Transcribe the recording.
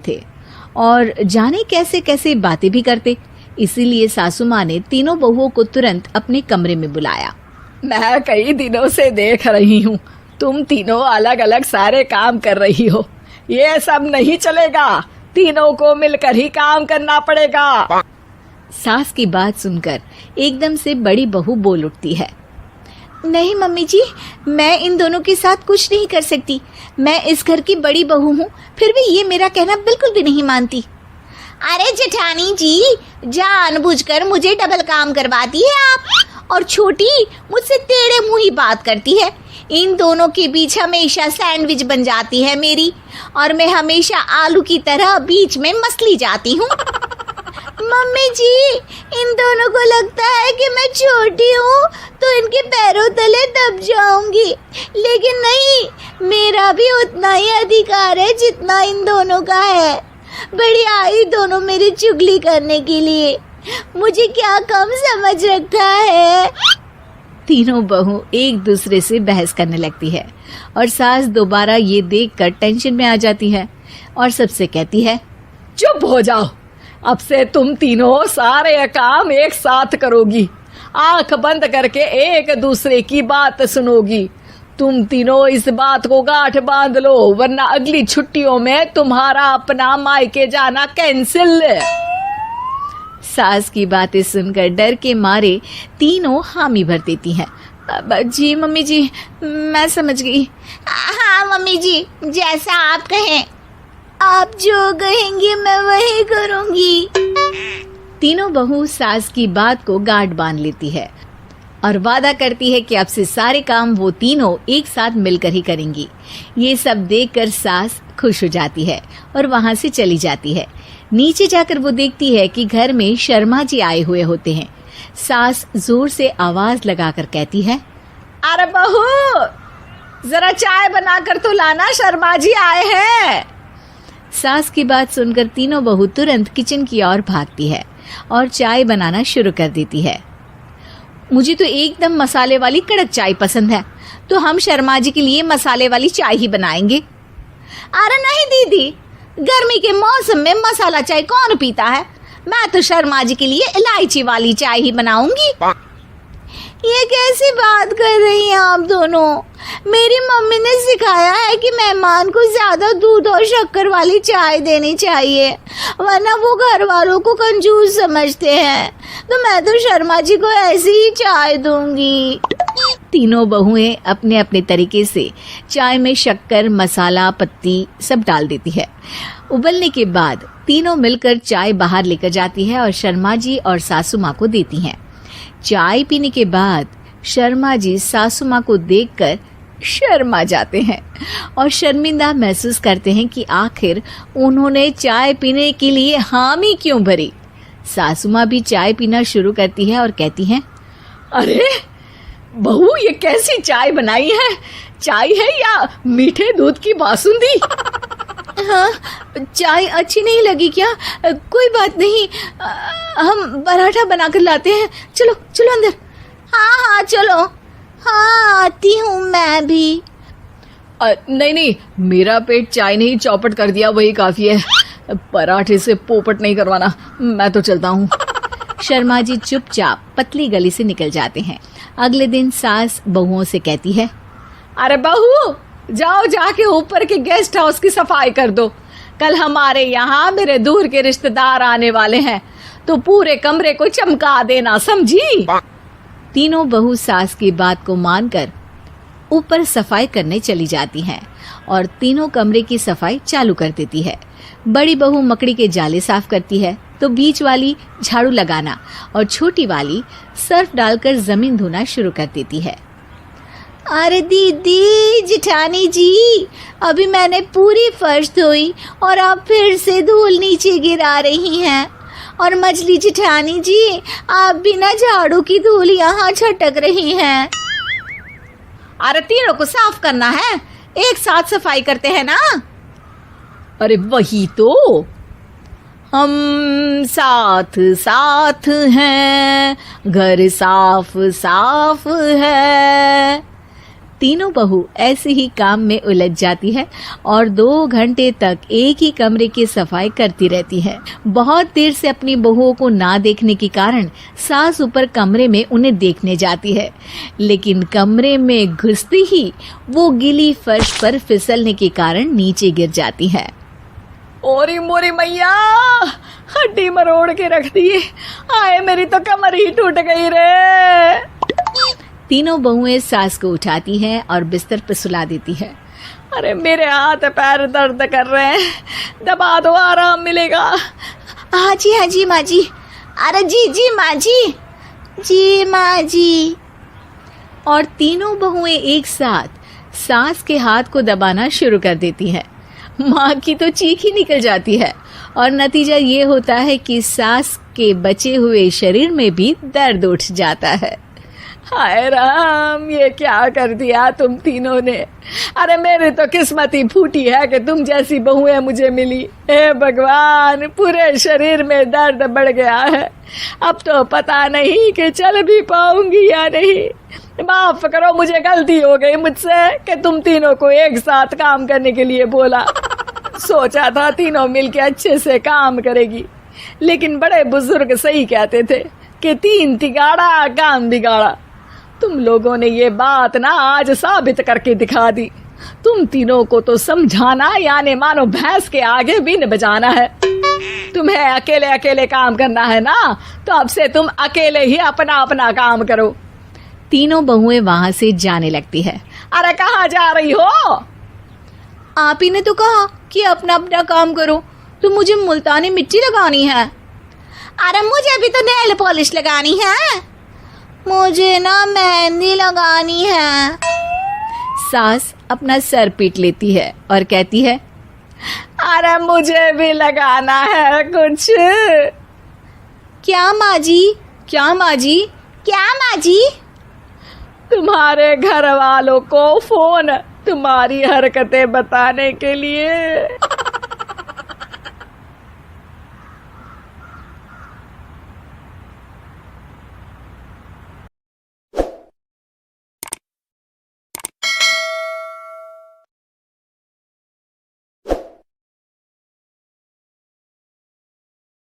थे और जाने कैसे कैसे बातें भी करते। इसीलिए सासू माँ ने तीनों बहुओं को तुरंत अपने कमरे में बुलाया। मैं कई दिनों से देख रही हूँ, तुम तीनों अलग अलग सारे काम कर रही हो। ये सब नहीं चलेगा, तीनों को मिलकर ही काम करना पड़ेगा। सास की बात सुनकर एकदम से बड़ी बहू बोल उठती है। नहीं मम्मी जी, मैं इन दोनों के साथ कुछ नहीं कर सकती। मैं इस घर की बड़ी बहू हूँ, फिर भी ये मेरा कहना बिल्कुल भी नहीं मानती। अरे जेठानी जी, जानबूझकर मुझे डबल काम करवाती है आप, और छोटी मुझसे टेढ़े मुंह ही बात करती है। इन दोनों के बीच हमेशा सैंडविच बन जाती है मेरी, और मैं हमेशा आलू की तरह बीच में मसली जाती हूँ। मम्मी जी, इन दोनों को लगता है कि मैं छोटी हूँ तो इनके पैरों तले दब जाऊंगी, लेकिन नहीं, मेरा भी उतना ही अधिकार है जितना इन दोनों का है। बड़ी आई दोनों मेरी चुगली करने के लिए, मुझे क्या कम समझ रखा है। तीनों बहू एक दूसरे से बहस करने लगती है और सास दोबारा ये देखकर टेंशन में आ जाती है और सबसे कहती है, चुप हो जाओ, अब से तुम तीनों सारे काम एक साथ करोगी, आंख बंद करके एक दूसरे की बात सुनोगी। तुम तीनों इस बात को गांठ बांध लो, वरना अगली छुट्टियों में तुम्हारा अपना मायके जाना कैंसिल। सास की बातें सुनकर डर के मारे तीनों हामी भर देती हैं। जी मम्मी जी, मैं समझ गई। हाँ मम्मी जी, जैसा आप कहें, आप जो कहेंगी मैं वही करूंगी। तीनों बहू सास की बात को गांठ बांध लेती है और वादा करती है कि अब से सारे काम वो तीनों एक साथ मिलकर ही करेंगी। ये सब देखकर सास खुश हो जाती है और वहां से चली जाती है। नीचे जाकर वो देखती है कि घर में शर्मा जी आए हुए होते हैं। सास जोर से आवाज लगाकर कहती है, अरे बहू, जरा चाय बनाकर तो लाना, शर्मा जी आए हैं। सास की बात सुनकर तीनों बहू तुरंत किचन की ओर भागती है और चाय बनाना शुरू कर देती है। मुझे तो एकदम मसाले वाली कड़क चाय पसंद है, तो हम शर्मा जी के लिए मसाले वाली चाय ही बनाएंगे। अरे नहीं दीदी, गर्मी के मौसम में मसाला चाय कौन पीता है? मैं तो शर्मा जी के लिए इलायची वाली चाय ही बनाऊंगी। ये कैसी बात कर रही हैं आप दोनों? मेरी मम्मी ने सिखाया है कि मेहमान को ज्यादा दूध और शक्कर वाली चाय देनी चाहिए, वरना वो घर वालों को कंजूस समझते हैं। तो मैं तो शर्मा जी को ऐसी ही चाय दूंगी। तीनों बहुएं अपने अपने तरीके से चाय में शक्कर, मसाला, पत्ती सब डाल देती है। उबलने के बाद तीनों मिलकर चाय बाहर लेकर जाती है और शर्मा जी और सासू माँ को देती हैं। चाय पीने के बाद शर्मा जी सासू माँ को देखकर शर्मा जाते हैं और शर्मिंदा महसूस करते हैं कि आखिर उन्होंने चाय पीने के लिए हामी क्यों भरी। सासू माँ भी चाय पीना शुरू करती है और कहती हैं, अरे बहू, ये कैसी चाय बनाई है? चाय है या मीठे दूध की बासुंदी? हाँ, चाय अच्छी नहीं लगी क्या? कोई बात नहीं, हम पराठा बनाकर लाते हैं। चलो चलो अंदर। हाँ चलो, हाँ आती हूँ मैं भी। नहीं नहीं, मेरा पेट चाय ने ही चौपट कर दिया, वही काफी है। पराठे से पोपट नहीं करवाना, मैं तो चलता हूँ। शर्मा जी चुपचाप पतली गली से निकल जाते हैं। अगले दिन सास बहुओं से कहती है, अरे बहू, जाओ जाके ऊपर के गेस्ट हाउस की सफाई कर दो। कल हमारे यहाँ मेरे दूर के रिश्तेदार आने वाले हैं, तो पूरे कमरे को चमका देना, समझी? तीनों बहू सास की बात को मानकर ऊपर सफाई करने चली जाती हैं और तीनों कमरे की सफाई चालू कर देती है। बड़ी बहू मकड़ी के जाले साफ करती है, तो बीच वाली झाड़ू लगाना और छोटी वाली सर्फ डालकर जमीन धोना शुरू कर देती है। अरे दीदी, जेठानी जी, अभी मैंने पूरी फर्श धोई और आप फिर से धूल नीचे गिरा रही हैं। और मछली जेठानी जी, आप बिना झाड़ू की धूल यहाँ छटक रही हैं। अरे तीनों को साफ करना है, एक साथ सफाई करते हैं ना। अरे वही तो, हम साथ साथ हैं, घर साफ साफ है। तीनों बहू ऐसे ही काम में उलझ जाती है और 2 घंटे तक एक ही कमरे की सफाई करती रहती है। बहुत देर से अपनी बहुओं को ना देखने के कारण सास ऊपर कमरे में उन्हें देखने जाती है, लेकिन कमरे में घुसती ही वो गीली फर्श पर फिसलने के कारण नीचे गिर जाती है। ओरी मोरी मैया, हड्डी मरोड़ के रख दी। आए मेरी तो कमर ही टूट गई रे। तीनों बहुएं सास को उठाती हैं और बिस्तर पर सुला देती है। अरे मेरे हाथ पैर दर्द कर रहे हैं, दबा दो आराम मिलेगा। हाँ जी माँ जी। अरे जी माँ जी माँ जी। और तीनों बहुएं एक साथ सास के हाथ को दबाना शुरू कर देती हैं। माँ की तो चीख ही निकल जाती है और नतीजा ये होता है कि सास के बचे हुए शरीर में भी दर्द उठ जाता है। हाय राम, ये क्या कर दिया तुम तीनों ने। अरे मेरी तो किस्मत ही फूटी है कि तुम जैसी बहुएं मुझे मिली। हे भगवान, पूरे शरीर में दर्द बढ़ गया है। अब तो पता नहीं कि चल भी पाऊंगी या नहीं। माफ करो, मुझे गलती हो गई मुझसे कि तुम तीनों को एक साथ काम करने के लिए बोला। सोचा था तीनों मिलके अच्छे से काम करेगी, लेकिन बड़े बुजुर्ग सही कहते थे कि 3 तिगाड़ा काम बिगाड़ा। तुम लोगों ने ये बात ना आज साबित करके दिखा दी। तुम तीनों को तो समझाना यानी मानो भैंस के आगे बीन बजाना है। तुम्हें अकेले अकेले काम करना है ना, तो अब से तुम अकेले ही अपना अपना काम करो। तीनों बहुएं वहां से जाने लगती है। अरे कहाँ जा रही हो? आप ही ने तो कहा कि अपना अपना काम तो मुझे मुल्तानी मिट्टी लगानी है। अरे मुझे भी तो नेल पॉलिश लगानी है। मुझे ना मेहंदी लगानी है। सास अपना सर पीट लेती है और कहती है, अरे मुझे भी लगाना है कुछ। क्या माँ जी? क्या माँ जी? क्या माँ जी? तुम्हारे घर वालों को फोन तुम्हारी हरकतें बताने के लिए।